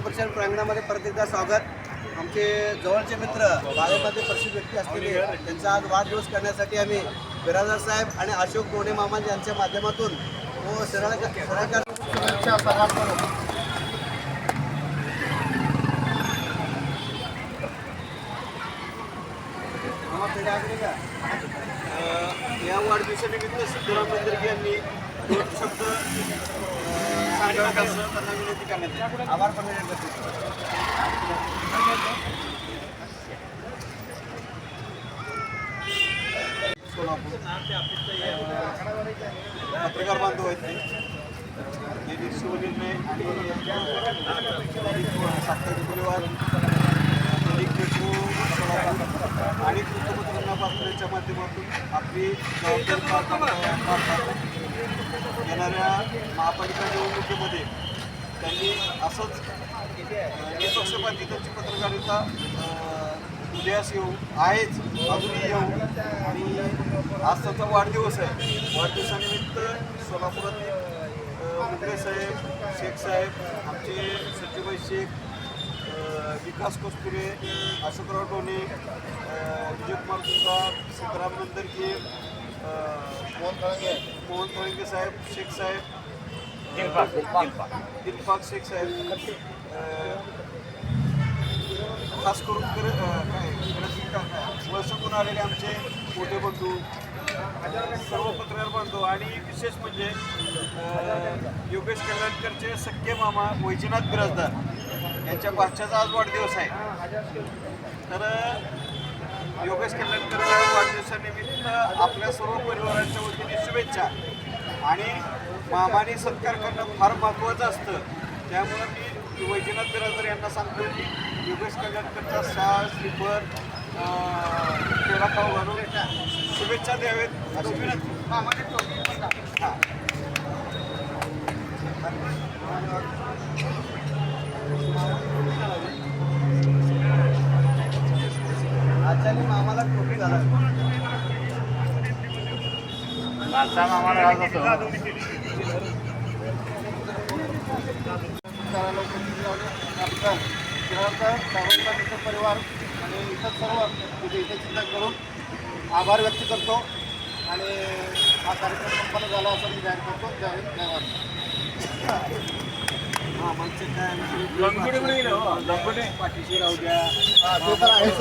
परिषद प्रांगणामध्ये परत एकदा स्वागत. आमचे जवळचे मित्र बाळेमध्ये प्रसिद्ध व्यक्ती असलेले त्यांचा आज वाढदिवस करण्यासाठी आम्ही बिराजदार साहेब आणि अशोक गोणे मामा यांच्या माध्यमातून व शुभेच्छा सर्वांकडून. या वाढदिवसानिमित्त सिद्धराम बंदरगी यांनी दोन शब्द सांगण्याचं त्यांना विनंती करण्यात येते. आभार पण व्यक्त करतो. सोलापूर पत्रकार बांधव आहेत ते शिवनिर्णय आणि साप्ताहिक गुन्हेगार आणि वृत्तपत्रांना बातम्यांच्या माध्यमातून आपली जबाबदारी येणाऱ्या महापालिका निवडणुकीमध्ये त्यांनी असंच निपक्षपाती त्यांची पत्रकारिता उदयास येऊ आहेच, अजूनही येऊ. आणि आज त्यांचा वाढदिवस आहे. वाढदिवसानिमित्त सोलापुरातील मुंडे साहेब, शेख साहेब, आमचे सचिवभाई शेख, विकास कस्तुरे, अशोकराव डोणे, विजयकुमार सुद्धा, सिद्धराम बंदरगी, मोहन थोळंगे साहेब, शेख साहेब, दिलपाक शेख साहेब, खास करून वळसकून आलेले आमचे मोठे बंधू, सर्व पत्रकार बांधव आणि विशेष म्हणजे योगेश कल्याणकरचे सख्खे मामा वैजनाथ बिराजदार यांच्या बादशाचा आज वाढदिवस आहे. तर योगेश कल्याणकरच्या वाढदिवसानिमित्त आपल्या सर्व परिवारांच्या वतीने शुभेच्छा. आणि मामाने सत्कार करणं फार महत्त्वाचं असतं. त्यामुळं मी वैजनाथ बिराजदार यांना सांगतो की योगेश कल्याणकरचा शाल, स्लीपर, पेढा खाऊ घालून शुभेच्छा द्यावेत अशी विनंती. हां, आजच्या मामाला टोपी घाला. परिवार आणि इतर सर्व इथे चिंता करून आभार व्यक्त करतो आणि हा कार्यक्रम संपन्न झाला असं मी जाहीर करतो. धन्यवाद. हां, म्हणजे काय पाठीशी राहू द्या. ते तर आहेच.